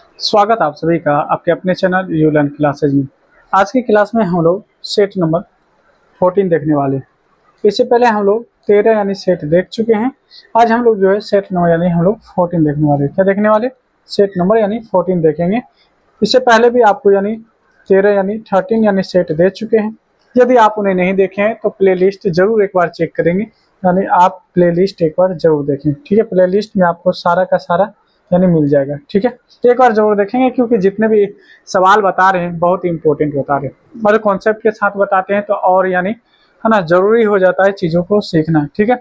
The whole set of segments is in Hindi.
स्वागत आप सभी का आपके अपने चैनल यू लर्न क्लासेज में। आज की क्लास में हम लोग सेट नंबर 14 देखने वाले हैं। इससे पहले हम लोग 13 यानी सेट देख चुके हैं। आज हम लोग जो है सेट नंबर यानी हम लोग 14 देखने वाले हैं। क्या देखने वाले? सेट नंबर यानी 14 देखेंगे। इससे पहले भी आपको यानी 13 यानी 13 यानी सेट दे चुके हैं। यदि आप उन्हें नहीं देखे हैं तो प्ले लिस्ट जरूर एक बार चेक करेंगे, यानी आप प्ले लिस्ट एक बार जरूर देखें। ठीक है, प्ले लिस्ट में आपको सारा का सारा यानी मिल जाएगा। ठीक है, एक बार जरूर देखेंगे क्योंकि जितने भी सवाल बता रहे हैं बहुत इंपॉर्टेंट बता रहे हैं और कॉन्सेप्ट के साथ बताते हैं, तो और यानी है ना जरूरी हो जाता है चीज़ों को सीखना। ठीक है,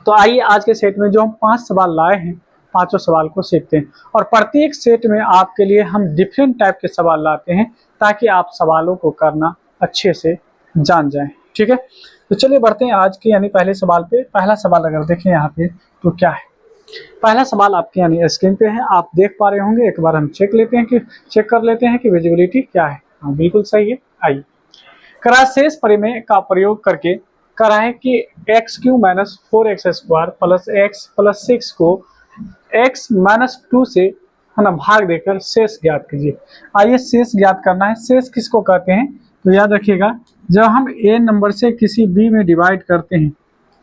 तो आइए आज के सेट में जो हम 5 सवाल लाए हैं, पांचों सवाल को सीखते हैं और प्रत्येक सेट में आपके लिए हम डिफरेंट टाइप के सवाल लाते हैं ताकि आप सवालों को करना अच्छे से जान जाएं। ठीक है, तो चलिए बढ़ते हैं आज के यानी पहले सवाल पे। पहला सवाल अगर देखें यहाँ पे तो क्या है? पहला सवाल आपके यानी स्क्रीन पे है, आप देख पा रहे होंगे। एक बार हम चेक कर लेते हैं कि विजिबिलिटी क्या है। हाँ, बिल्कुल सही है। आइए, शेष परिमेय का प्रयोग करके कराएं कि x Q minus 4x square plus x plus 6 को x माइनस 2 से है ना भाग देकर शेष ज्ञात कीजिए। आइए, शेष ज्ञात करना है। शेष किसको कहते हैं? तो याद रखिएगा, जब हम a नंबर से किसी b में डिवाइड करते हैं,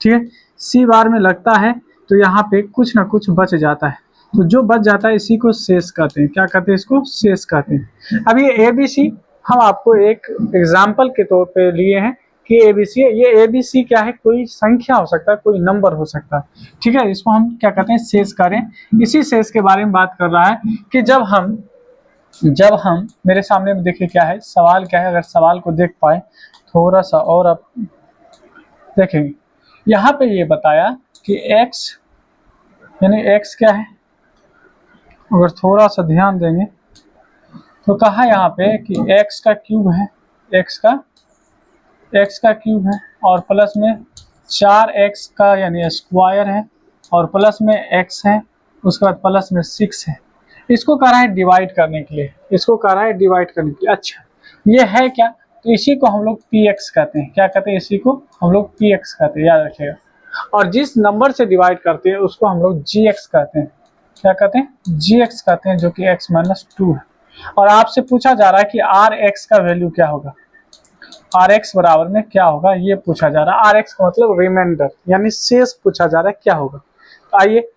ठीक है, c बार में लगता है तो यहाँ पे कुछ ना कुछ बच जाता है, तो जो बच जाता है इसी को शेष कहते हैं। क्या कहते हैं? इसको शेष कहते हैं। अब ये ABC हम आपको एक एग्जाम्पल के तौर पे लिए हैं कि ABC है। ये ABC क्या है? कोई संख्या हो सकता है, कोई नंबर हो सकता है। ठीक है, इसको हम क्या कहते हैं? शेष करें। इसी शेष के बारे में बात कर रहा है कि जब हम मेरे सामने में देखिए क्या है सवाल, क्या है। अगर सवाल को देख पाए थोड़ा सा और आप देखेंगे, यहाँ पे ये बताया कि x यानी x क्या है, अगर थोड़ा सा ध्यान देंगे तो कहा यहाँ पे कि x का क्यूब है, x का क्यूब है और प्लस में 4x का यानी स्क्वायर है और प्लस में x है, उसके बाद प्लस में 6 है। इसको कह रहा है डिवाइड करने के लिए, अच्छा, ये है क्या? तो इसी को हम लोग px कहते हैं। क्या कहते हैं? इसी को हम लोग px कहते हैं, याद रखिएगा। और जिस नंबर से डिवाइड करते हैं उसको हम लोग gx कहते हैं। क्या कहते हैं? gx कहते हैं, जो कि x माइनस 2 है। और आपसे पूछा जा रहा है कि rx का वैल्यू क्या होगा, rx बराबर में क्या होगा, ये पूछा जा रहा है। rx का मतलब रिमाइंडर यानी शेष पूछा जा रहा है क्या होगा। तो आइए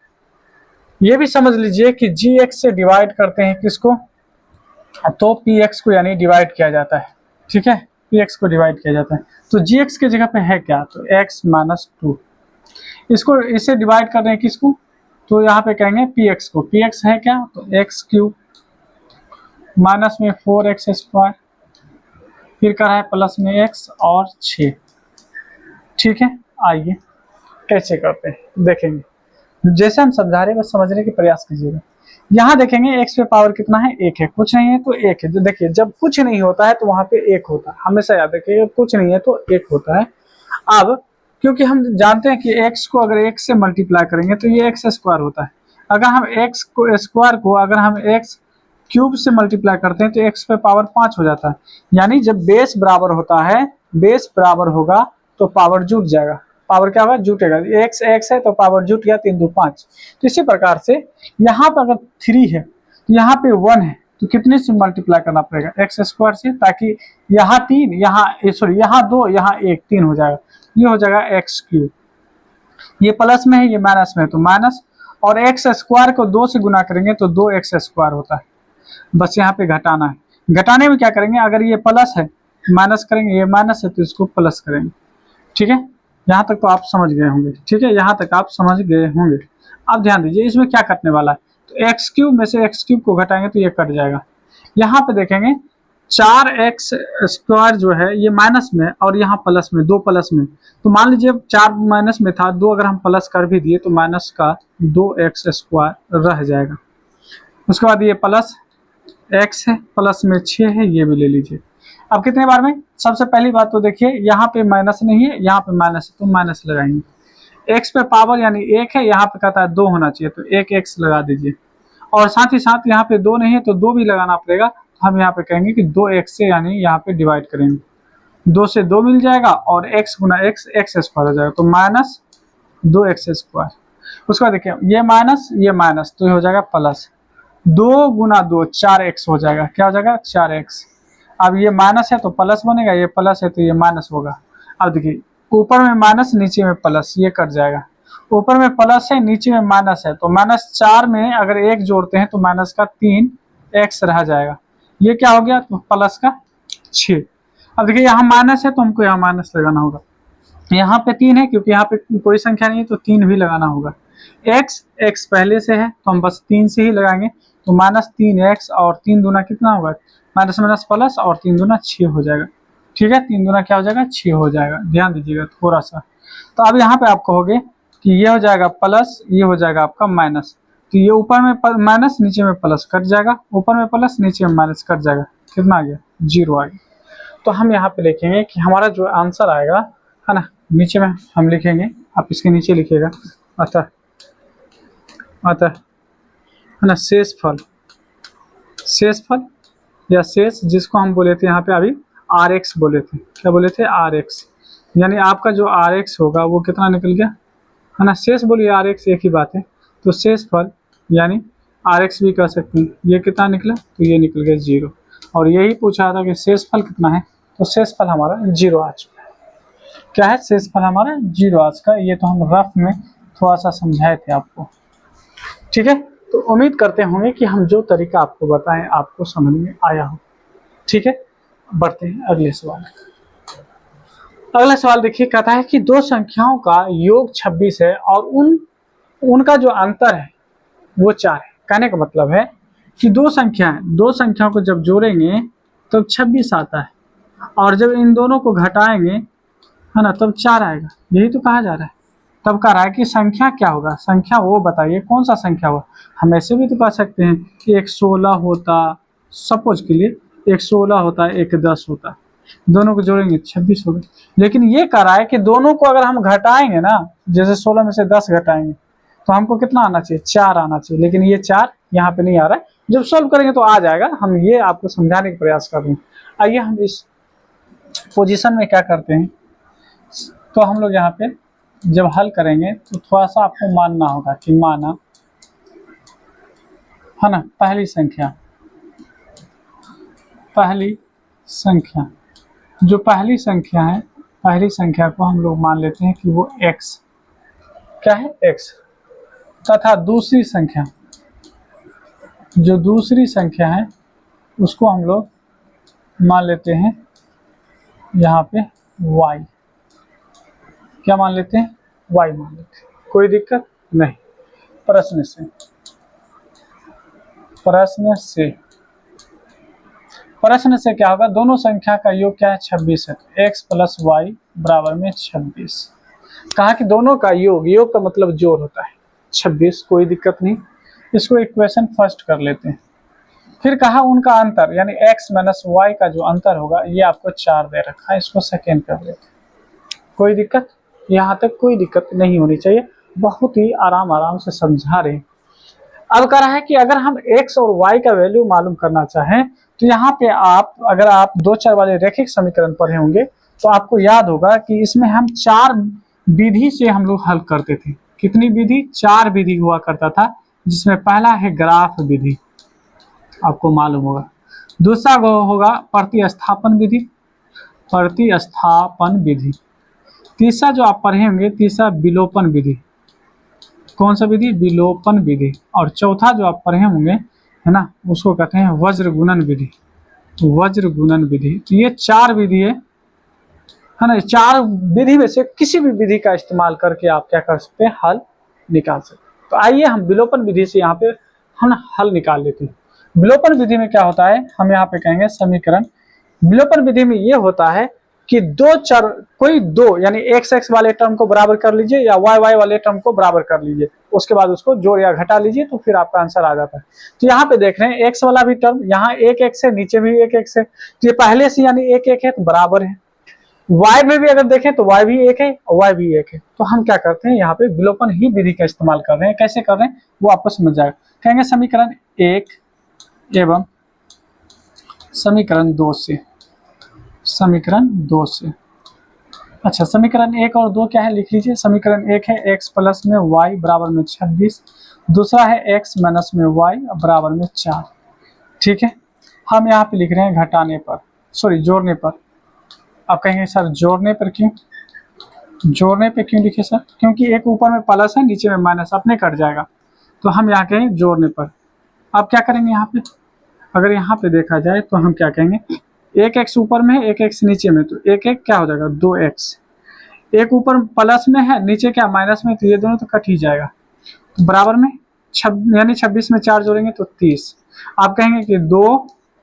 ये भी समझ लीजिए कि gx से डिवाइड करते हैं किसको, तो px को यानी डिवाइड किया जाता है। ठीक है, px को डिवाइड किया जाता है। तो gx के जगह पे है क्या? तो x माइनस 2। इसे डिवाइड कर रहे हैं किसको? तो यहाँ पे कहेंगे px को। px है क्या? तो x क्यूब माइनस में 4x स्क्वायर, फिर कर है प्लस में x और 6। ठीक है, आइए कैसे करते हैं देखेंगे। जैसे हम समझा रहे हैं बस समझने की प्रयास कीजिएगा। यहाँ देखेंगे x पे पावर कितना है? 1 है। कुछ नहीं है तो 1 है। देखिए, जब कुछ नहीं होता है तो वहाँ पे 1 होता है, हमेशा याद रखिएगा। कुछ नहीं है तो 1 होता है। अब क्योंकि हम जानते हैं कि x को अगर 1 से मल्टीप्लाई करेंगे तो ये x स्क्वायर होता है। अगर हम x को स्क्वायर को अगर हम x क्यूब से मल्टीप्लाई करते हैं तो x पे पावर 5 हो जाता है। यानी जब बेस बराबर होता है, बेस बराबर होगा तो पावर जुट जाएगा। पावर क्या होगा? जुटेगा। x x है तो पावर जुट गया, 3 दूनी 5। तो इसी प्रकार से यहाँ पर अगर 3 है तो यहाँ पे 1 है, तो कितने से मल्टीप्लाई करना पड़ेगा? x स्क्वायर से, ताकि यहाँ 3 यहाँ 2 यहाँ 1, 3 हो जाएगा। ये हो जाएगा एक्स क्यूब। ये प्लस में है, ये माइनस में है तो माइनस, और एक्स स्क्वायर को 2 से गुना करेंगे तो 2x स्क्वायर होता है। बस यहाँ पे घटाना है। घटाने में क्या करेंगे? अगर ये प्लस है माइनस करेंगे, ये माइनस है तो इसको प्लस करेंगे। ठीक है, यहाँ तक तो आप समझ गए होंगे। ठीक है, यहाँ तक आप समझ गए होंगे। अब ध्यान दीजिए, इसमें क्या कटने वाला है? तो एक्स क्यूब में से एक्स क्यूब को घटाएंगे तो ये कट जाएगा। यहाँ पे देखेंगे 4x स्क्वायर जो है ये माइनस में और यहाँ प्लस में, 2 प्लस में, तो मान लीजिए 4 माइनस में था, 2 अगर हम प्लस कर भी दिए तो माइनस का 2x स्क्वायर रह जाएगा। उसके बाद ये प्लस x है, प्लस में 6 है, ये भी ले लीजिए। अब कितने बार में? सबसे पहली बात तो देखिए यहाँ पे माइनस नहीं है, यहाँ पे माइनस है तो माइनस लगाएंगे। x पे पावर यानी 1 है, यहाँ पे कहता है 2 होना चाहिए तो 1x लगा दीजिए। और साथ ही साथ यहाँ पे 2 नहीं है तो 2 भी लगाना पड़ेगा। हम यहाँ पे कहेंगे कि 2x से यानी यहाँ पे डिवाइड करेंगे, 2 से 2 मिल जाएगा और x गुना x स्क्वायर हो जाएगा, तो माइनस 2x स्क्वायर। उसके बाद देखिए ये माइनस तो ये हो जाएगा प्लस, 2 गुना 2 4x हो जाएगा। क्या हो जाएगा? 4x। अब ये माइनस है तो प्लस बनेगा, ये प्लस है तो ये माइनस होगा। अब देखिए ऊपर में माइनस नीचे में प्लस, ये कट जाएगा। ऊपर में प्लस है नीचे में माइनस है, तो -4 में अगर 1 जोड़ते हैं तो माइनस का 3x रह जाएगा। ये क्या हो गया? तो प्लस का 6। अब देखिए यहाँ माइनस है तो हमको यहाँ माइनस लगाना होगा। यहाँ पे 3 है क्योंकि यहाँ पे कोई संख्या नहीं है तो 3 भी लगाना होगा। x पहले से है तो हम बस 3 से ही लगाएंगे, तो -3x और 3 दूना कितना होगा? माइनस माइनस प्लस और 3 दूना 6 हो जाएगा। ठीक है, 3 दूना क्या हो जाएगा? 6 हो जाएगा। ध्यान दीजिएगा थोड़ा सा। तो अब यहाँ पे आप कहोगे कि ये हो जाएगा प्लस, ये हो जाएगा आपका माइनस, तो ये ऊपर में माइनस नीचे में प्लस कट जाएगा, ऊपर में प्लस नीचे में माइनस कट जाएगा। कितना आ गया? 0 आ गया। तो हम यहाँ पे लिखेंगे कि हमारा जो आंसर आएगा, है ना, नीचे में हम लिखेंगे, आप इसके नीचे लिखिएगा अतः है ना शेषफल या शेष, जिसको हम बोले थे यहाँ पे अभी RX बोले थे। क्या बोले थे? RX। यानी आपका जो RX होगा वो कितना निकल गया, है ना। शेष बोलिए RX एक ही बात है, तो शेषफल यानी RX भी कह सकते हैं। ये कितना निकला? तो ये निकल गया 0। और यही पूछा था कि शेषफल कितना है, तो शेषफल हमारा 0 आ चुका है। क्या है? शेषफल हमारा 0 आ चुका है। ये तो हम रफ में थोड़ा सा समझाए थे आपको। ठीक है, तो उम्मीद करते होंगे कि हम जो तरीका आपको बताएं आपको समझ में आया हो। ठीक है, बढ़ते हैं अगले सवाल। अगला सवाल देखिए, कहता है कि 2 संख्याओं का योग 26 है और उनका जो अंतर है वो 4 है। कहने का मतलब है कि 2 संख्याओं को जब जोड़ेंगे तब 26 आता है, और जब इन दोनों को घटाएंगे, है ना, तब 4 आएगा। यही तो कहा जा रहा है। तब कह रहा है कि संख्या क्या होगा? संख्या वो बताइए कौन सा संख्या होगा। हम ऐसे भी तो कह सकते हैं कि एक 16 होता, सपोज के लिए एक 16 होता, एक 10 होता, दोनों को जोड़ेंगे 26 होगा। लेकिन ये कह रहा है कि दोनों को अगर हम घटाएंगे ना, जैसे 16 में से 10 घटाएंगे तो हमको कितना आना चाहिए? 4 आना चाहिए। लेकिन ये 4 यहाँ पे नहीं आ रहा है, जब सॉल्व करेंगे तो आ जाएगा। हम ये आपको समझाने का प्रयास कर रहे हैं। आइए हम इस पोजीशन में क्या करते हैं, तो हम लोग यहाँ पे जब हल करेंगे तो थोड़ा सा आपको मानना होगा कि माना, है ना, पहली संख्या जो पहली संख्या है, पहली संख्या को हम लोग मान लेते हैं कि वो x, क्या है? x। तथा दूसरी संख्या, जो दूसरी संख्या है उसको हम लोग मान लेते हैं यहाँ पे y। क्या मान लेते हैं? y मान लेते हैं। कोई दिक्कत नहीं। प्रश्न से क्या होगा? दोनों संख्या का योग क्या है? 26 है। x + y बराबर में 26। कहा कि दोनों का योग का मतलब जोड़ होता है 26। कोई दिक्कत नहीं, इसको इक्वेशन फर्स्ट कर लेते हैं। फिर कहा उनका अंतर, यानी x - y का जो अंतर होगा, ये आपको 4 दे रखा है, इसको सेकेंड कर लेते हैं। कोई दिक्कत? यहाँ तक कोई दिक्कत नहीं होनी चाहिए, बहुत ही आराम से समझा रहे हैं। अब कह रहा है कि अगर हम x और y का वैल्यू मालूम करना चाहें तो यहाँ पे अगर आप 2 चर वाले रैखिक समीकरण पढ़े होंगे तो आपको याद होगा कि इसमें हम 4 विधि से हम लोग हल करते थे। कितनी विधि? 4 विधि हुआ करता था, जिसमें पहला है ग्राफ विधि, आपको मालूम होगा। दूसरा होगा प्रतिस्थापन विधि। तीसरा जो आप पढ़े होंगे, तीसरा विलोपन विधि। कौन सा विधि? विलोपन विधि। और चौथा जो आप पढ़े होंगे, है ना, उसको कहते हैं वज्र गुणन विधि। तो ये 4 विधि है ना। 4 विधि में से किसी भी विधि का इस्तेमाल करके आप क्या कर सकते हैं? हल निकाल सकते हैं। तो आइए हम विलोपन विधि से यहाँ पे हम हल निकाल लेते हैं। विलोपन विधि में क्या होता है, हम यहाँ पे कहेंगे समीकरण। विलोपन विधि में ये होता है कि कोई दो यानी x वाले टर्म को बराबर कर लीजिए या y वाले टर्म को बराबर कर लीजिए, उसके बाद उसको जोड़ या घटा लीजिए, तो फिर आपका आंसर आ जाता है। तो यहाँ पे देख रहे हैं x वाला भी टर्म, यहाँ एक x है, नीचे भी एक x है, तो ये पहले से यानी एक है तो बराबर है। y में भी अगर देखें तो y भी एक है और y भी एक है। तो हम क्या करते हैं, यहाँ पे विलोपन ही विधि का इस्तेमाल कर रहे हैं। कैसे कर रहे हैं वो आपको समझ जाएगा। कहेंगे समीकरण 1 एवं समीकरण 2 से। अच्छा, समीकरण 1 और 2 क्या है लिख लीजिए। समीकरण 1 है x प्लस में y बराबर में 26 दूसरा है x माइनस में y बराबर में 4। ठीक है, हम यहाँ पे लिख रहे हैं घटाने पर, सॉरी जोड़ने पर। आप कहेंगे सर जोड़ने पर क्यों? जोड़ने पे क्यों लिखे सर? क्योंकि एक ऊपर में प्लस है, नीचे में माइनस, अपने कट जाएगा, तो हम यहाँ कहेंगे जोड़ने पर। अब क्या करेंगे यहाँ पे, अगर यहाँ पे देखा जाए तो हम क्या कहेंगे, एक एक्स ऊपर में है, एक एक्स नीचे में, तो एक एक क्या हो जाएगा 2x। एक ऊपर प्लस में है, नीचे क्या माइनस में, तो ये दोनों तो कट ही जाएगा, तो बराबर में यानी 26 में 4 जोड़ेंगे तो 30। आप कहेंगे कि 2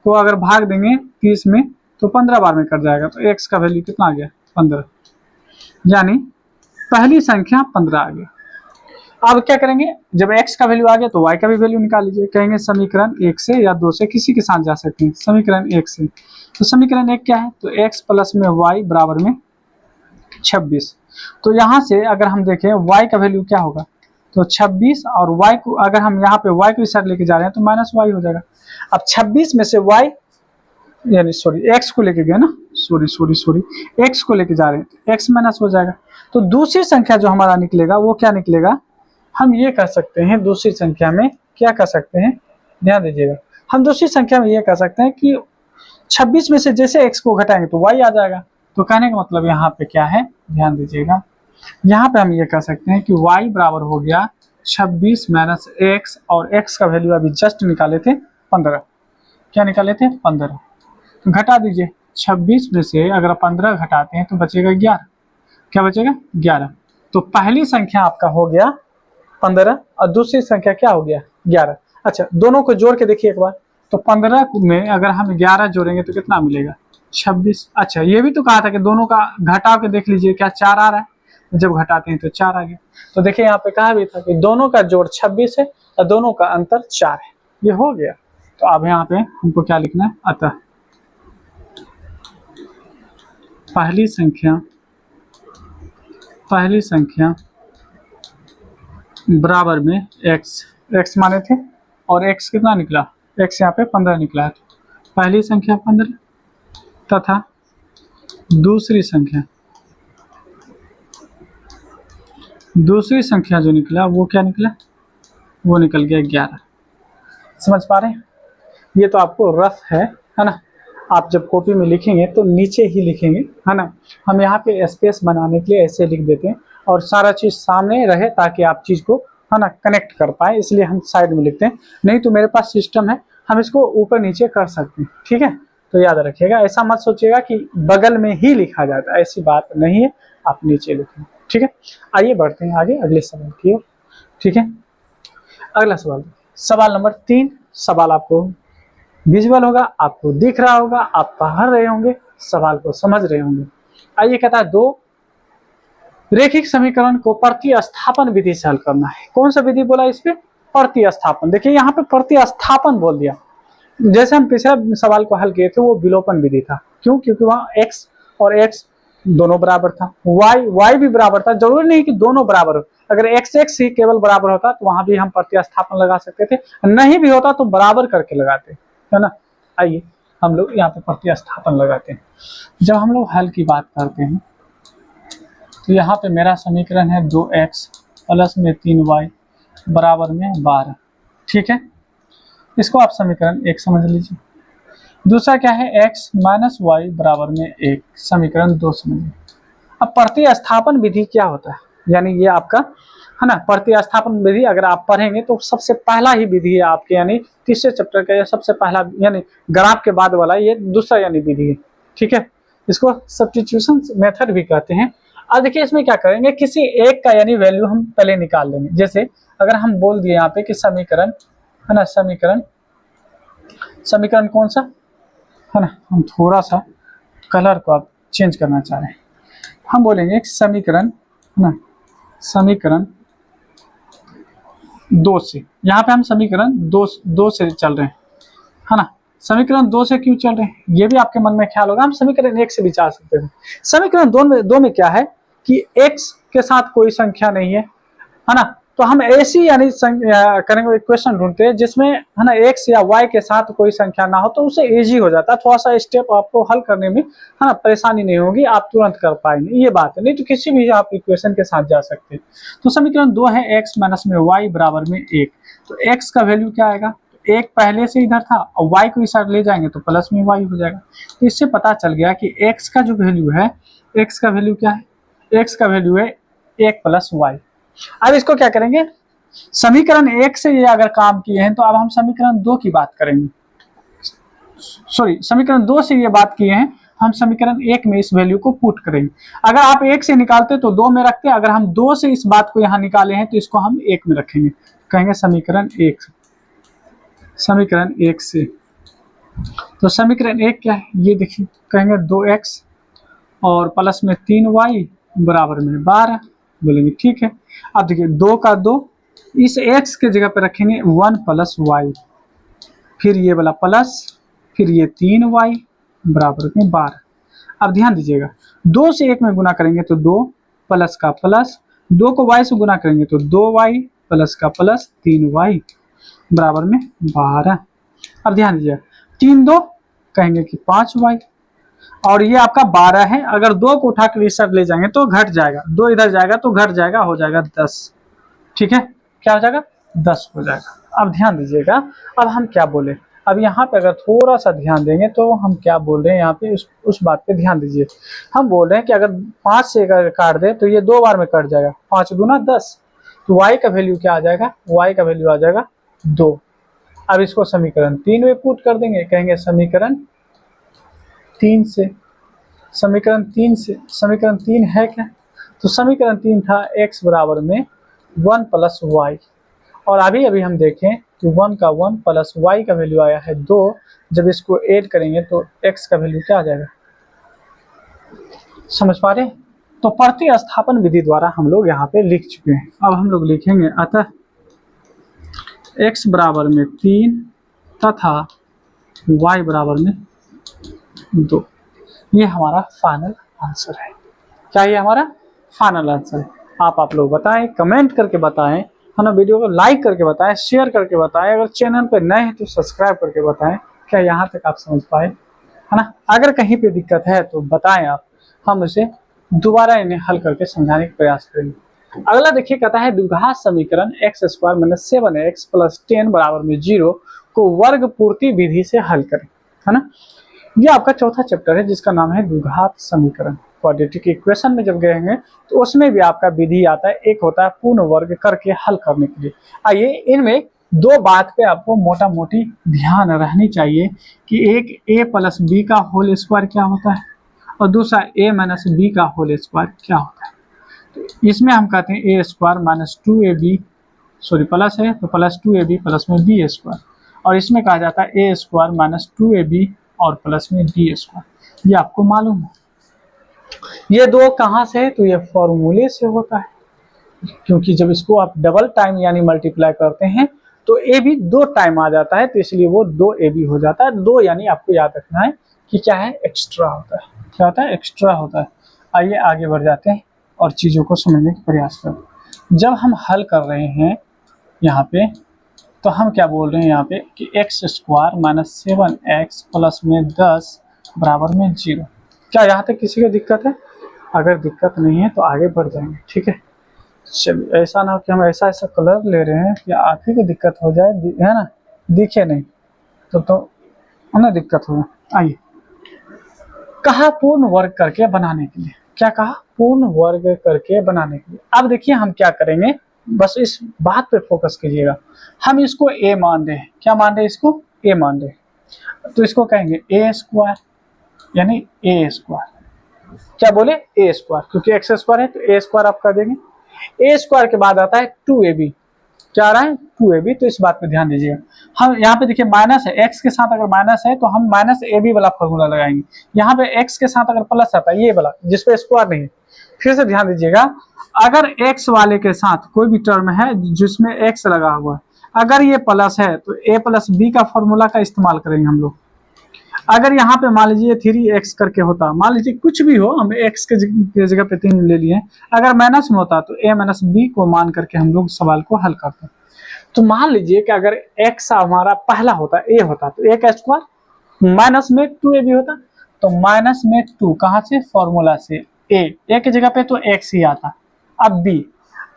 को अगर भाग देंगे 30 में तो 15 बार में कट जाएगा, तो x का वैल्यू कितना आ गया 15, यानी पहली संख्या 15 आ गया। अब क्या करेंगे, जब x का वैल्यू आ गया तो y का भी वैल्यू निकाल लीजिए। कहेंगे समीकरण 1 से या 2 से, किसी के साथ जा सकते हैं। समीकरण 1 से, तो समीकरण 1 क्या है, तो x प्लस में y बराबर में 26। तो यहाँ से अगर हम देखें y का वैल्यू क्या होगा, तो 26, और y को अगर हम यहाँ पे y को इस साइड लेके जा रहे हैं तो माइनस y हो जाएगा। अब 26 में से y यानी सॉरी x को लेके गए ना, सॉरी x को लेके जा रहे हैं तो x माइनस हो जाएगा। तो दूसरी संख्या जो हमारा निकलेगा वो क्या निकलेगा, हम ये कह सकते हैं दूसरी संख्या में क्या कह सकते हैं, ध्यान दीजिएगा, हम दूसरी संख्या में ये कह सकते हैं कि 26 में से जैसे x को घटाएंगे तो y आ जाएगा। तो कहने का मतलब यहाँ पे क्या है, ध्यान दीजिएगा, यहाँ पे हम ये कह सकते हैं कि y बराबर हो गया 26 माइनस x, और x का वैल्यू अभी जस्ट निकाले थे 15। क्या निकाले थे 15, घटा दीजिए 26 में से अगर 15 घटाते हैं तो बचेगा 11। क्या बचेगा 11। तो पहली संख्या आपका हो गया 15 और दूसरी संख्या क्या हो गया 11। अच्छा, दोनों को जोड़ के देखिए एक बार, तो 15 में अगर हम 11 जोड़ेंगे तो कितना मिलेगा 26। अच्छा, ये भी तो कहा था कि दोनों का घटाव के देख लीजिए, क्या 4 आ रहा है, जब घटाते हैं तो 4 आ गया। तो देखिए यहाँ पे कहा भी था कि दोनों का जोड़ 26 है और दोनों का अंतर 4 है, ये हो गया। तो अब यहाँ पे हमको क्या लिखना है, अतः पहली संख्या बराबर में x माने थे, और x कितना निकला, x यहाँ पे 15 निकला है, तो पहली संख्या 15 तथा दूसरी संख्या जो निकला वो क्या निकला, वो निकल गया 11। समझ पा रहे हैं? ये तो आपको रफ है ना, आप जब कॉपी में लिखेंगे तो नीचे ही लिखेंगे, है ना। हम यहाँ पे स्पेस बनाने के लिए ऐसे लिख देते हैं और सारा चीज़ सामने रहे ताकि आप चीज़ को, है ना, कनेक्ट कर पाए, इसलिए हम साइड में लिखते हैं। नहीं तो मेरे पास सिस्टम है, हम इसको ऊपर नीचे कर सकते हैं, ठीक है। तो याद रखिएगा, ऐसा मत सोचिएगा कि बगल में ही लिखा जाता है, ऐसी बात नहीं है, आप नीचे लिखें, ठीक है। आइए बढ़ते हैं आगे अगले सवाल की ओर, ठीक है। अगला सवाल नंबर 3। सवाल आपको विजुअल होगा, आपको दिख रहा होगा, आप पढ़ रहे होंगे, सवाल को समझ रहे होंगे। आइए, कहता है 2 रेखिक समीकरण को प्रतिस्थापन विधि से हल करना है। कौन सा विधि बोला इस पे, प्रतिस्थापन। देखिए यहाँ पे प्रतिस्थापन बोल दिया, जैसे हम पिछला सवाल को हल किए थे वो विलोपन विधि था। क्यों? क्योंकि वहाँ x और x दोनों बराबर था, y भी बराबर था। जरूरी नहीं कि दोनों बराबर हो, अगर x ही केवल बराबर होता तो वहां भी हम प्रतिस्थापन लगा सकते थे, नहीं भी होता तो बराबर करके लगाते, है ना। आइए हम लोग यहाँ पे प्रतिस्थापन लगाते हैं। जब हम लोग हल की बात करते हैं तो यहाँ पे मेरा समीकरण है 2x प्लस में 3y बराबर में 12, ठीक है। इसको आप समीकरण 1 समझ लीजिए। दूसरा क्या है, x माइनस वाई बराबर में 1, समीकरण 2 समझिए। अब प्रतिस्थापन विधि क्या होता है, यानी ये आपका, है ना, प्रतिस्थापन विधि अगर आप पढ़ेंगे तो सबसे पहला ही विधि है आपके, यानी तीसरे चैप्टर का ये सबसे पहला, यानी ग्राफ के बाद वाला ये दूसरा यानी विधि है, ठीक है। इसको सब्स्टिट्यूशन मेथड भी कहते हैं। अब देखिए इसमें क्या करेंगे, किसी एक का यानी वैल्यू हम पहले निकाल लेंगे। जैसे अगर हम बोल दिए यहाँ पे कि समीकरण, है ना, समीकरण कौन सा है ना, हम थोड़ा सा कलर को आप चेंज करना चाह रहे हैं, हम बोलेंगे समीकरण, है ना, समीकरण 2 से। यहाँ पे हम समीकरण 2 से चल रहे हैं, है ना। समीकरण 2 से क्यों चल रहे हैं, ये भी आपके मन में ख्याल होगा। हम समीकरण 1 से भी चल सकते हैं। समीकरण 2 में क्या है कि x के साथ कोई संख्या नहीं है ना, तो हम ऐसी यानी करेंगे इक्वेशन ढूंढते हैं जिसमें है ना x या y के साथ कोई संख्या ना हो, तो उससे इजी हो जाता है, थोड़ा सा स्टेप आपको हल करने में है ना परेशानी नहीं होगी, आप तुरंत कर पाएंगे, ये बात है। नहीं तो किसी भी आप इक्वेशन के साथ जा सकते हैं। तो समीकरण 2 है x माइनस में y बराबर में 1। तो x का वैल्यू क्या आएगा, एक पहले से इधर था और y को इस साइड ले जाएंगे तो प्लस में y हो जाएगा। तो इससे पता चल गया कि x का जो वैल्यू है, x का वैल्यू क्या है, x का वैल्यू है 1 प्लस y। अब इसको क्या करेंगे, समीकरण 1 से ये अगर काम किए हैं तो अब हम समीकरण 2 की बात करेंगे, सॉरी समीकरण 2 से ये बात किए हैं, हम समीकरण 1 में इस वैल्यू को पुट करेंगे। अगर आप 1 से निकालते तो 2 में रखते, अगर हम 2 से इस बात को यहाँ निकाले हैं तो इसको हम 1 में रखेंगे, कहेंगे समीकरण 1, समीकरण 1 से। तो समीकरण 1 क्या है, ये देखिए, कहेंगे 2x और प्लस में 3y बराबर में 12, बोलेंगे ठीक है। अब देखिए 2 का 2, इस x के जगह पे रखेंगे 1 प्लस y, फिर ये वाला प्लस, फिर ये 3y बराबर में 12। अब ध्यान दीजिएगा, 2 से 1 में गुना करेंगे तो 2 प्लस का प्लस, 2 को y से गुना करेंगे तो 2y प्लस का प्लस 3y बराबर में 12। अब ध्यान दीजिएगा, 3 2 कहेंगे कि 5y, और ये आपका 12 है, अगर 2 को उठा कर इस साइड ले जाएंगे तो घट जाएगा, 2 इधर जाएगा तो घट जाएगा, हो जाएगा 10। ठीक है, क्या हो जाएगा, 10 हो जाएगा। अब ध्यान दीजिएगा, अब हम क्या बोले, अब यहाँ पे अगर थोड़ा सा ध्यान देंगे तो हम क्या बोल रहे हैं यहाँ पे, उस बात पे ध्यान दीजिए। हम बोल रहे हैं कि अगर 5 से अगर काट दे तो ये 2 बार में कट जाएगा, 5 दूना 10, तो y का वैल्यू क्या आ जाएगा, y का वैल्यू आ जाएगा 2। अब इसको समीकरण 3 में पुट कर देंगे, कहेंगे समीकरण 3 से, समीकरण 3 से, समीकरण 3 है क्या, तो समीकरण 3 था x बराबर में 1 प्लस y, और अभी अभी हम देखें कि 1 का 1 प्लस y का वैल्यू आया है 2, जब इसको ऐड करेंगे तो x का वैल्यू क्या आ जाएगा, समझ पा रहे हैं। तो प्रतिस्थापन विधि द्वारा हम लोग यहाँ पे लिख चुके हैं। अब हम लोग लिखेंगे अतः x बराबर में 3 तथा y बराबर में 2, ये हमारा फाइनल आंसर है। क्या ये हमारा फाइनल आंसर है। आप लोग बताएं, कमेंट करके बताएं, है ना, वीडियो को लाइक करके बताएं, शेयर करके बताएं, अगर चैनल पर नए हैं तो सब्सक्राइब करके बताएं। क्या यहाँ तक आप समझ पाए, है ना। अगर कहीं पे दिक्कत है तो बताएं आप, हम उसे दोबारा इन्हें हल करके समझाने का प्रयास करेंगे। अगला देखिए, कहता है द्विघात समीकरण x square minus 7x plus 10 बराबर में 0 को वर्ग पूर्ति विधि से हल करें, है ना। ये आपका चौथा चैप्टर है जिसका नाम है द्विघात समीकरण। क्वाड्रेटिक इक्वेशन में जब गएंगे तो उसमें भी आपका विधि आता है, एक होता है पूर्ण वर्ग करके हल करने के लिए। आइए, इनमें दो बात पे आपको मोटा मोटी ध्यान रहनी चाहिए कि एक a प्लस बी का होल स्क्वायर क्या होता है और दूसरा a माइनस बी का होल स्क्वायर क्या होता है। तो इसमें हम कहते हैं a square minus 2ab, sorry plus है तो प्लस 2ab प्लस में बी स्क्वायर, और इसमें कहा जाता है a स्क्वायर माइनस 2ab और प्लस में बी स्क्वायर। ये आपको मालूम है। ये दो कहाँ से है, तो ये फॉर्मूले से होता है, क्योंकि जब इसको आप डबल टाइम यानी मल्टीप्लाई करते हैं तो ए भी 2 टाइम आ जाता है, तो इसलिए वो 2ab हो जाता है। 2 यानी आपको याद रखना है कि क्या है, एक्स्ट्रा होता है। क्या होता है, एक्स्ट्रा होता है। आइए आगे बढ़ जाते हैं और चीज़ों को समझने का प्रयास करें। जब हम हल कर रहे हैं यहाँ पे, तो हम क्या बोल रहे हैं यहाँ पे कि x square minus 7x plus में 10 बराबर में 0। क्या यहाँ तक किसी को दिक्कत है? अगर दिक्कत नहीं है तो आगे बढ़ जाएंगे, ठीक है। चलिए, ऐसा ना हो कि हम ऐसा ऐसा कलर ले रहे हैं कि आप ही को दिक्कत हो जाए, है ना, दिखे नहीं तो ना दिक्कत होगा। आइए, कहा पूर्ण वर्ग करके बनाने के लिए, क्या कहा, पूर्ण वर्ग करके बनाने के लिए। अब देखिए हम क्या करेंगे, बस इस बात पे फोकस कीजिएगा। हम इसको a मान रहे हैं, क्या मान रहे हैं, इसको a मान रहे हैं, तो इसको कहेंगे a स्क्वायर यानी a स्क्वायर। क्या बोले, a स्क्वायर, क्योंकि x स्क्वायर है तो a स्क्वायर आप कर देंगे। a स्क्वायर के बाद आता है 2ab, क्या आ रहा है, 2ab। तो इस बात पे ध्यान दीजिएगा। हम यहाँ पे देखिए माइनस है, x के साथ अगर माइनस है तो हम माइनस ab वाला फॉर्मूला लगाएंगे। यहाँ पे x के साथ अगर प्लस आता है, ये वाला जिसपे स्क्वायर नहीं है, फिर से ध्यान दीजिएगा, अगर x वाले के साथ कोई भी टर्म है जिसमें x लगा हुआ है, अगर ये प्लस है तो a प्लस बी का फॉर्मूला का इस्तेमाल करेंगे हम लोग। अगर यहाँ पे मान लीजिए 3x करके होता, मान लीजिए कुछ भी हो, हम x के जगह पे 3 ले लिए, अगर माइनस में होता तो a माइनस बी को मान करके हम लोग सवाल को हल करते। तो मान लीजिए कि अगर x हमारा पहला होता, a होता, तो a का स्क्वायर माइनस में 2ab होता, तो माइनस में 2 कहाँ से, फॉर्मूला से, a की जगह पे तो x ही आता। अब b,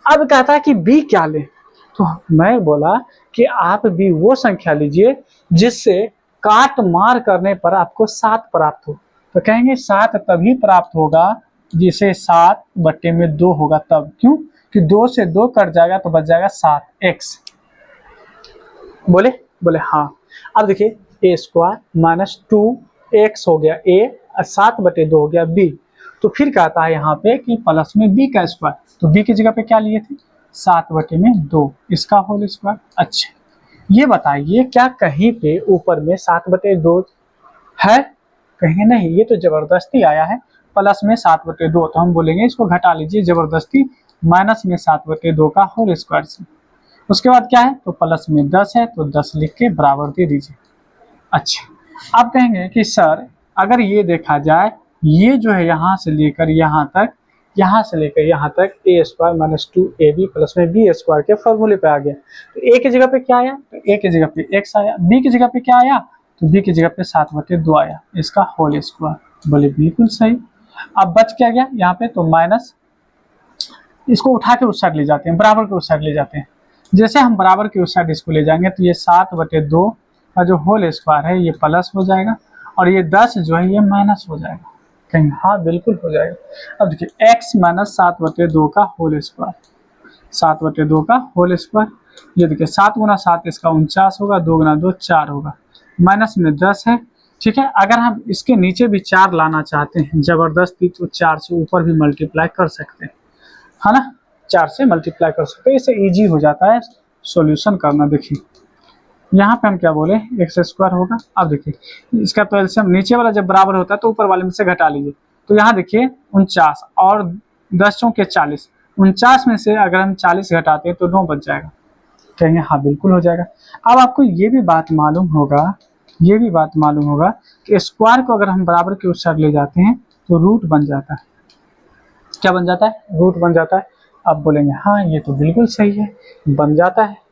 अब कहता है कि b क्या ले, तो मैं बोला कि आप भी वो संख्या लीजिए जिससे काट मार करने पर आपको 7 प्राप्त हो। तो कहेंगे 7 तभी प्राप्त होगा जिसे 7/2 होगा, तब। क्यों कि 2 से 2 कट जाएगा तो बच जाएगा 7x। बोले बोले हाँ। अब देखिए ए स्क्वायर माइनस 2x हो गया a, 7/2 हो गया b। तो फिर कहता है यहाँ पे कि प्लस में b का स्क्वायर, तो b की जगह पे क्या लिए थे, 7/2 इसका होल स्क्वायर। अच्छा ये बताइए क्या कहीं पे ऊपर में 7/2 है, कहेंगे नहीं, ये तो जबरदस्ती आया है प्लस में 7/2, तो हम बोलेंगे इसको घटा लीजिए जबरदस्ती माइनस में 7/2 का होल स्क्वायर से। उसके बाद क्या है, तो प्लस में 10 है तो 10 लिख के बराबर दे दीजिए। अच्छा आप कहेंगे कि सर अगर ये देखा जाए, ये जो है यहाँ से लेकर यहाँ तक, यहाँ से लेकर यहाँ तक a square minus 2ab plus में b स्क्वायर के फॉर्मूले पे आ गया, तो a की जगह पे क्या आया, तो a की जगह पे x आया, b की जगह पे क्या आया, तो b की जगह पे 7/2 आया, इसका होल स्क्वायर। बोले बिल्कुल सही। अब बच क्या गया यहाँ पे, तो माइनस, इसको उठा के उस साइड ले जाते हैं, बराबर के उस साइड ले जाते हैं। जैसे हम बराबर के उस साइड इसको ले जाएंगे तो ये 7/2 का जो होल स्क्वायर है ये प्लस हो जाएगा, और ये 10 जो है ये माइनस हो जाएगा। कहीं हाँ बिल्कुल हो जाएगा। अब देखिए x माइनस 7/2 का होल स्क्वायर, 7/2 का होल स्क्वायर, ये देखिए 7 गुना 7 इसका 49 होगा, 2 गुना 2 4 होगा, माइनस में 10 है। ठीक है, अगर हम इसके नीचे भी 4 लाना चाहते हैं जबरदस्ती, तो 4 से ऊपर भी मल्टीप्लाई कर सकते हैं, है ना, 4 से मल्टीप्लाई कर सकते हैं, इससे इजी हो जाता है सॉल्यूशन करना। देखिए यहाँ पे हम क्या बोले, एक्स स्क्वायर होगा। अब देखिए इसका तो एलसीएम नीचे वाला जब बराबर होता है तो ऊपर वाले में से घटा लीजिए, तो यहाँ देखिए 49 और 10 चौके 40, 49 में से अगर हम 40 घटाते हैं तो 9 बच जाएगा। कहेंगे हाँ बिल्कुल हो जाएगा। अब आपको ये भी बात मालूम होगा, ये भी बात मालूम होगा कि स्क्वायर को अगर हम बराबर के उस साइड ले जाते हैं तो रूट बन जाता है। क्या बन जाता है, रूट बन जाता है। अब बोलेंगे हाँ ये तो बिल्कुल सही है, बन जाता है।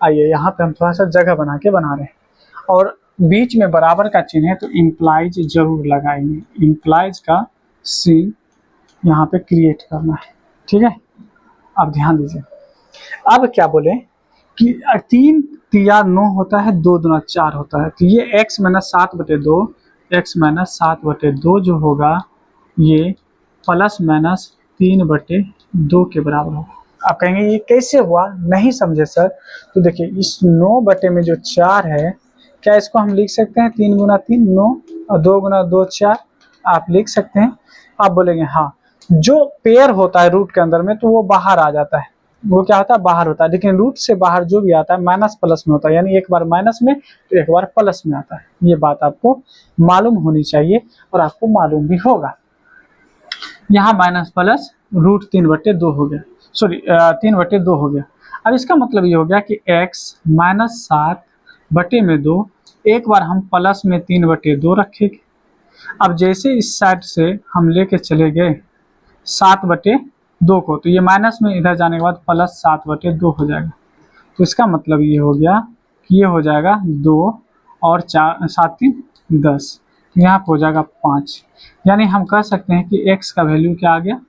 आइए यहाँ पे हम थोड़ा सा जगह बना के बना रहे हैं, और बीच में बराबर का चिन्ह है तो इम्प्लाइज जरूर लगाएंगे, इम्प्लाइज का सीन यहाँ पे क्रिएट करना है। ठीक है, अब ध्यान दीजिए। अब क्या बोले कि 3 तिया 9 होता है, 2 दूना 4 होता है, तो ये x माइनस 7/2, x माइनस 7/2 जो होगा ये प्लस माइनस 3/2 के बराबर होगा। आप कहेंगे ये कैसे हुआ, नहीं समझे सर, तो देखिए इस 9 में जो 4 है, क्या इसको हम लिख सकते हैं 3 गुना 3 9 और 2 गुना 2 4, आप लिख सकते हैं। आप बोलेंगे हाँ, जो पेयर होता है रूट के अंदर में तो वो बाहर आ जाता है, वो क्या होता है, बाहर होता है, लेकिन रूट से बाहर जो भी आता है माइनस प्लस में होता है, यानी एक बार माइनस में तो एक बार प्लस में आता है। ये बात आपको मालूम होनी चाहिए और आपको मालूम भी होगा। यहाँ माइनस प्लस रूट 3/2 हो गया, सॉरी 3/2 हो गया। अब इसका मतलब ये हो गया कि x माइनस 7/2, एक बार हम प्लस में 3/2 रखेंगे। अब जैसे इस साइड से हम लेके चले गए 7/2 को, तो ये माइनस में इधर जाने के बाद प्लस 7/2 हो जाएगा। तो इसका मतलब ये हो गया कि ये हो जाएगा 2 और 4 7 3 10, यहाँ पर हो जाएगा 5। यानी हम कह सकते हैं कि x का वैल्यू क्या आ गया,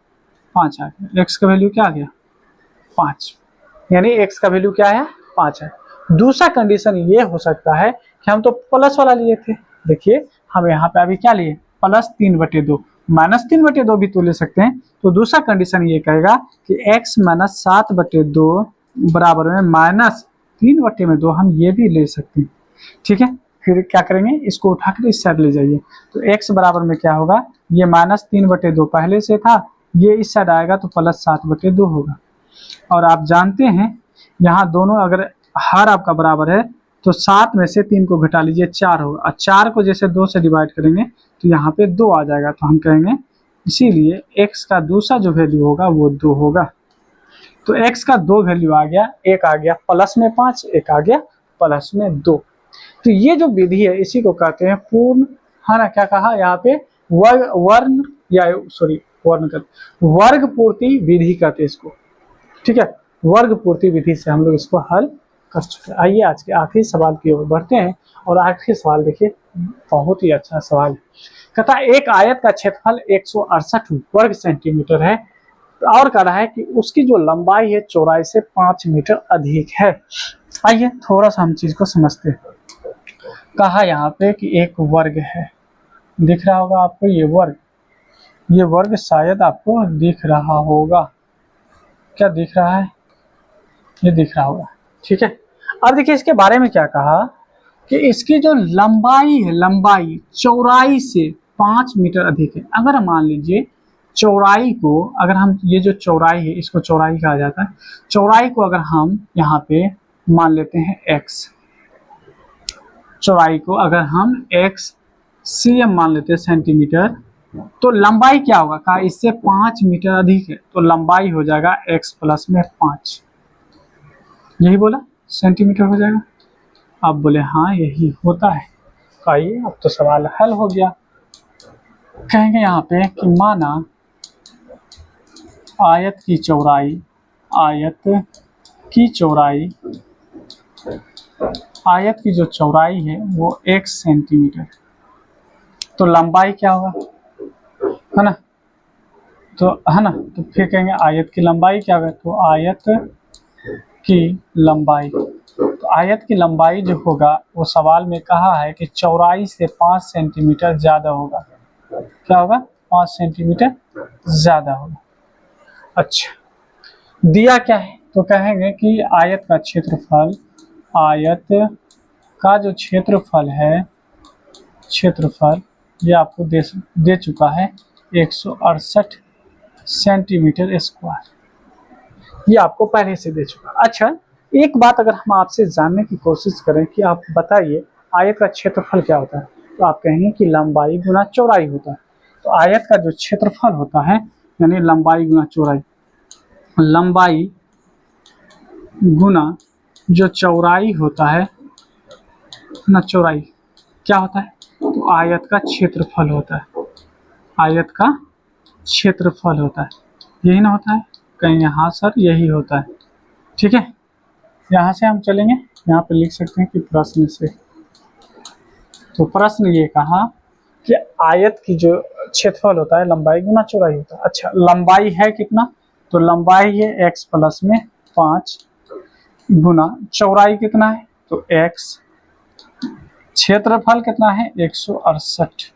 5 आ गया। x का वैल्यू क्या आ गया, 5, यानी x का वैल्यू क्या है, 5 है। दूसरा कंडीशन ये हो सकता है कि हम तो प्लस वाला लिए थे, देखिए हम यहाँ पे अभी क्या लिए, प्लस 3/2, माइनस 3/2 भी तो ले सकते हैं। तो दूसरा कंडीशन ये कहेगा कि x माइनस 7/2 बराबर में माइनस 3/2 हम ये भी ले सकते हैं। ठीक है, फिर क्या करेंगे, इसको उठा कर इस साइड ले जाइए, तो x बराबर में क्या होगा, ये माइनस 3/2 पहले से था, ये इस साइड आएगा तो प्लस 7/2 होगा। और आप जानते हैं यहाँ दोनों अगर हर आपका बराबर है तो 7 में से 3 को घटा लीजिए 4 होगा, और 4 को जैसे 2 से डिवाइड करेंगे तो यहाँ पे 2 आ जाएगा। तो हम कहेंगे इसीलिए x का दूसरा जो वैल्यू होगा वो 2 होगा। तो x का 2 वैल्यू आ गया, एक आ गया प्लस में 5, एक आ गया प्लस में 2। तो ये जो विधि है इसी को कहते हैं पूर्ण, है ना, क्या कहा यहाँ पे, वर्ण या सॉरी वर्ण कर वर्ग पूर्ति विधि कहते हैं इसको। ठीक है, वर्ग पूर्ति विधि से हम लोग इसको हल कर चुके हैं। आइए आज के आखिरी सवाल की ओर बढ़ते हैं। और आखिरी सवाल देखिए, बहुत ही अच्छा सवाल है। कहता है एक आयत का क्षेत्रफल 168 वर्ग सेंटीमीटर है और कह रहा है कि उसकी जो लंबाई है चौड़ाई से 5 मीटर अधिक है। आइए थोड़ा सा हम चीज को समझते हैं। कहा यहाँ पे कि एक वर्ग है, दिख रहा होगा आपको ये वर्ग शायद आपको दिख रहा होगा। क्या दिख रहा है? ये दिख रहा होगा। ठीक है, अब देखिए इसके बारे में क्या कहा कि इसकी जो लंबाई है, लंबाई चौड़ाई से 5 मीटर अधिक है। अगर मान लीजिए चौड़ाई को, अगर हम ये जो चौड़ाई है इसको चौड़ाई कहा जाता है, चौड़ाई को अगर हम यहाँ पे मान लेते हैं x, चौड़ाई को अगर हम x cm मान लेते हैं सेंटीमीटर, तो लंबाई क्या होगा? कहा इससे 5 मीटर अधिक है, तो लंबाई हो जाएगा x प्लस में 5, यही बोला सेंटीमीटर हो जाएगा। आप बोले हाँ यही होता है। तो आइए अब तो सवाल हल हो गया। कहेंगे यहाँ पे कि माना आयत की चौड़ाई, आयत की जो चौड़ाई है वो 1 सेंटीमीटर, तो लंबाई क्या होगा, है ना, तो है ना, तो फिर कहेंगे आयत की लंबाई क्या होगा, तो आयत की लंबाई, तो आयत की लंबाई जो होगा वो सवाल में कहा है कि चौड़ाई से 5 सेंटीमीटर ज़्यादा होगा। क्या होगा? 5 सेंटीमीटर ज़्यादा होगा। अच्छा, दिया क्या है? तो कहेंगे कि आयत का क्षेत्रफल, आयत का जो क्षेत्रफल है, क्षेत्रफल ये आपको दे चुका है 168 सेंटीमीटर स्क्वायर, ये आपको पहले से दे चुका। अच्छा, एक बात अगर हम आपसे जानने की कोशिश करें कि आप बताइए आयत का क्षेत्रफल क्या होता है, तो आप कहेंगे कि लंबाई गुना चौड़ाई होता है। तो आयत का जो क्षेत्रफल होता है यानी लंबाई गुना चौड़ाई, लंबाई गुना जो चौड़ाई होता है ना, चौड़ाई क्या होता है, तो आयत का क्षेत्रफल होता है, आयत का क्षेत्रफल होता है, यही ना होता है, कहीं हाँ सर यही होता है। ठीक है, यहाँ से हम चलेंगे, यहाँ पे लिख सकते हैं कि प्रश्न से, तो प्रश्न ये कहा कि आयत की जो क्षेत्रफल होता है लंबाई गुना चौड़ाई होता है। अच्छा, लंबाई है कितना, तो लंबाई है x प्लस में 5 गुना चौड़ाई कितना है, तो x, क्षेत्रफल कितना है 168।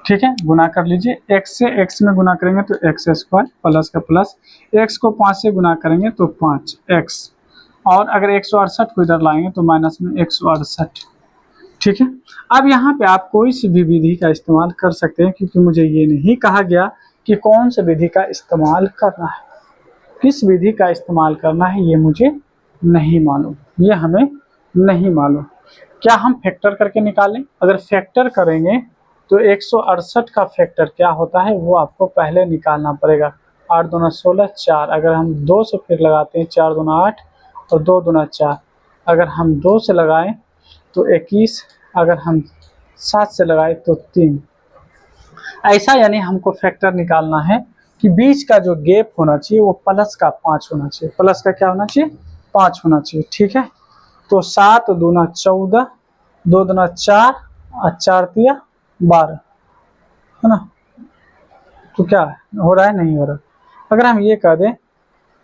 ठीक है, गुना कर लीजिए, x से x में गुना करेंगे तो x स्क्वायर प्लस का प्लस, x को 5 से गुना करेंगे तो 5x, और अगर 168 को इधर लाएंगे तो माइनस में 168। ठीक है, अब यहाँ पे आप कोई सी भी विधि का इस्तेमाल कर सकते हैं, क्योंकि मुझे ये नहीं कहा गया कि कौन सी विधि का इस्तेमाल करना है, किस विधि का इस्तेमाल करना है ये मुझे नहीं मालूम, ये हमें नहीं मालूम। क्या हम फैक्टर करके निकालें? अगर फैक्टर करेंगे तो 168 का फैक्टर क्या होता है वो आपको पहले निकालना पड़ेगा। 8 दूना 16, 4, अगर हम 2 से फिर लगाते हैं 4 दूना 8 और 2 दूना 4, अगर हम 2 से लगाएं तो 21, अगर हम 7 से लगाएं तो 3। ऐसा यानी हमको फैक्टर निकालना है कि बीच का जो गैप होना चाहिए वो प्लस का 5 होना चाहिए, प्लस का क्या होना चाहिए, 5 होना चाहिए। ठीक है, तो 7 दूना 14, 2 दूना 4 और 4 तिया 12, है ना, तो क्या हो रहा है, नहीं हो रहा। अगर हम ये कह दें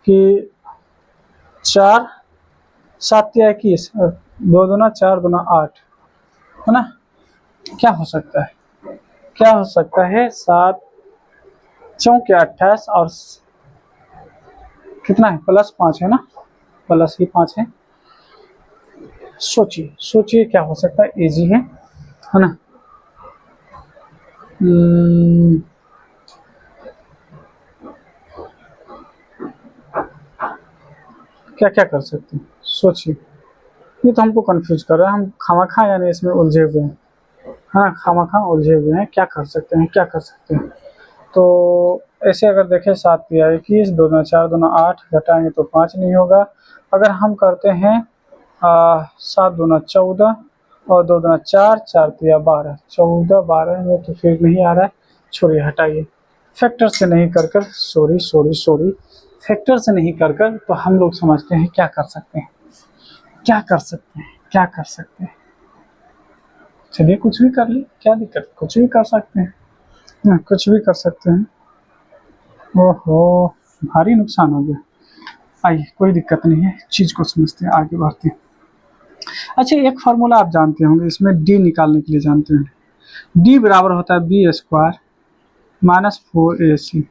कि 4 7 तिया 21, 2 दूना 4 दूना 8, है ना, क्या हो सकता है, क्या हो सकता है, 7 चौके 28 और कितना है, प्लस 5 है ना, प्लस ही 5 है। सोचिए सोचिए क्या हो सकता है, इजी है ना। क्या क्या कर सकते हैं, सोचिए, ये तो हमको कंफ्यूज कर रहा है, हम खामखा यानी इसमें उलझे हुए हैं, हाँ खामखा उलझे हुए हैं, क्या कर सकते हैं, क्या कर सकते हैं। तो ऐसे अगर देखें 7 तिया 21, 2 दूना 4 दूना 8, घटाएंगे तो 5 नहीं होगा। अगर हम करते हैं 7 दूना 14, और 2 दूना 4, 4 तिया 12, 14, 12 में तो फिर नहीं आ रहा है, छोड़िए हटाइए। फैक्टर से नहीं कर कर, सॉरी, फैक्टर से नहीं कर कर तो हम लोग समझते हैं क्या कर सकते हैं, क्या कर सकते हैं। चलिए कुछ भी कर ले, क्या दिक्कत, कुछ भी कर सकते हैं ना, कुछ भी कर सकते हैं। ओहो, भारी नुकसान हो गया। आइए कोई दिक्कत नहीं है, चीज़ को समझते हैं, आगे बढ़ते हैं। अच्छा, एक फार्मूला आप जानते होंगे, इसमें डी निकालने के लिए जानते हैं। डी बराबर होता है बी स्क्वायर माइनस 4ac।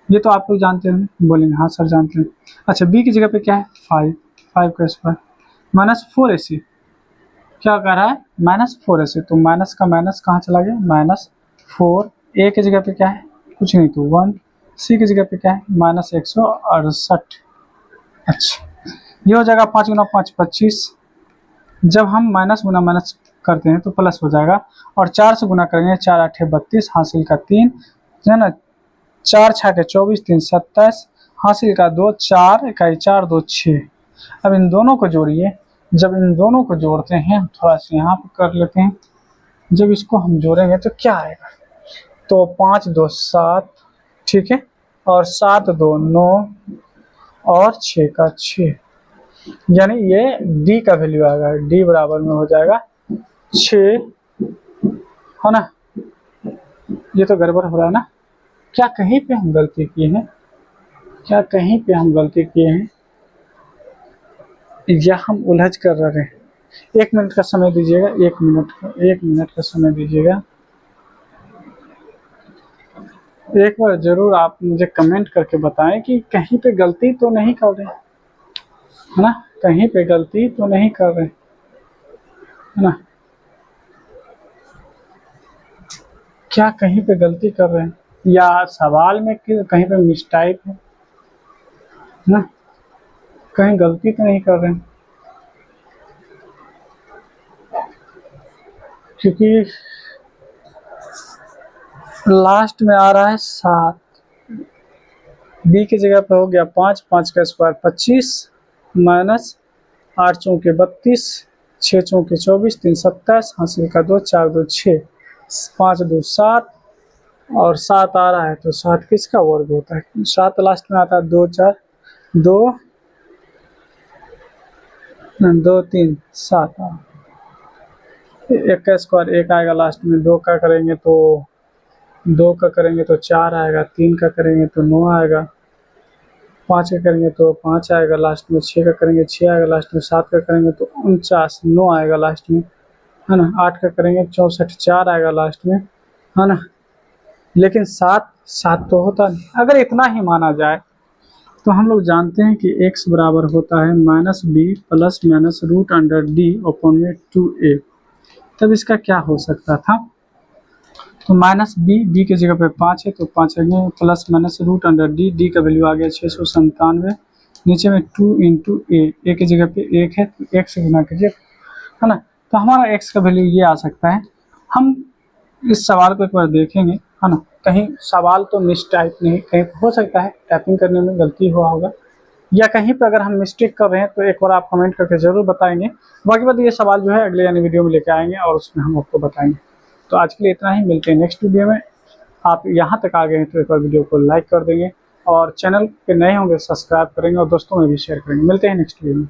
ये तो आप लोग जानते हैं, बोलेंगे हाँ सर जानते हैं। अच्छा, बी की जगह पे क्या है 5 का स्क्वायर माइनस 4ac। क्या कह रहा है -4ac, तो माइनस का माइनस कहाँ चला गया, -4। ए की जगह पे क्या है कुछ नहीं तो 1। सी की जगह पे क्या है -168। अच्छा, ये हो जाएगा 5 गुना 5 25। जब हम माइनस गुना माइनस करते हैं तो प्लस हो जाएगा, और 4 से गुना करेंगे, 4 8 32, हासिल का 3 है ना, 4 6 24, 3 27, हासिल का 2, 4 इकाई 4 2 6। अब इन दोनों को जोड़िए, जब इन दोनों को जोड़ते हैं, थोड़ा सा यहाँ पर कर लेते हैं, जब इसको हम जोड़ेंगे तो क्या आएगा, तो 5 2 7, ठीक है, और 7 2 9, और 6 का 6, यानी ये डी का वैल्यू आएगा। डी बराबर में हो जाएगा 6, है ना। ये तो गड़बड़ हो रहा है ना, क्या कहीं पे हम गलती किए हैं, या हम उलझ कर रहे हैं। 1 मिनट का समय दीजिएगा, 1 मिनट का समय दीजिएगा। एक बार ज़रूर आप मुझे कमेंट करके बताएं कि कहीं पे गलती तो नहीं कर रहे, है ना, कहीं पे गलती तो नहीं कर रहे, है ना, क्या कहीं पे गलती कर रहे हैं, या सवाल में कहीं पे मिस्टाइप है ना, कहीं गलती तो नहीं कर रहे हैं। क्योंकि लास्ट में आ रहा है 7, बी की जगह पे हो गया 5, 5 का स्क्वायर 25, माइनस 8 चौके 32, 6 चौके 24, 3 27, हासिल का 2, 4 2 6, 5 2 7, और 7 आ रहा है तो 7 किसका वर्ग होता है, 7 लास्ट में आता है, 2 4 2 2 3 7, 1 का स्क्वायर 1 आएगा लास्ट में, 2 का करेंगे तो 4 आएगा, 3 का करेंगे तो 9 आएगा, 5 का करेंगे तो 5 आएगा लास्ट में, 6 का करेंगे 6 आएगा लास्ट में, 7 का करेंगे तो 49, 9 आएगा लास्ट में, है ना, 8 का करेंगे 64, 4 आएगा लास्ट में, है ना। लेकिन 7 तो होता नहीं। अगर इतना ही माना जाए तो हम लोग जानते हैं कि x बराबर होता है -b plus minus root under D upon में 2a। तब इसका क्या हो सकता था, तो -b की जगह पे 5 है तो 5 है, plus minus root under D का वैल्यू आ गया 697, नीचे में 2 इंटू ए की जगह पे 1 है तो 1 से गुना कीजिए, है ना, तो हमारा x का वैल्यू ये आ सकता है। हम इस सवाल को एक बार देखेंगे, है ना, कहीं सवाल तो मिस टाइप नहीं, कहीं हो सकता है टाइपिंग करने में गलती हुआ होगा, या कहीं पर अगर हम मिस्टेक कर रहे हैं तो एक बार आप कमेंट करके ज़रूर बताएंगे। बाकी बात ये सवाल जो है अगले यानी वीडियो में लेके आएंगे और उसमें हम आपको बताएंगे। तो आज के लिए इतना ही, मिलते हैं नेक्स्ट वीडियो में। आप यहाँ तक आ गए हैं तो एक बार वीडियो को लाइक कर देंगे, और चैनल पे नए होंगे सब्सक्राइब करेंगे, और दोस्तों में भी शेयर करेंगे। मिलते हैं नेक्स्ट वीडियो में।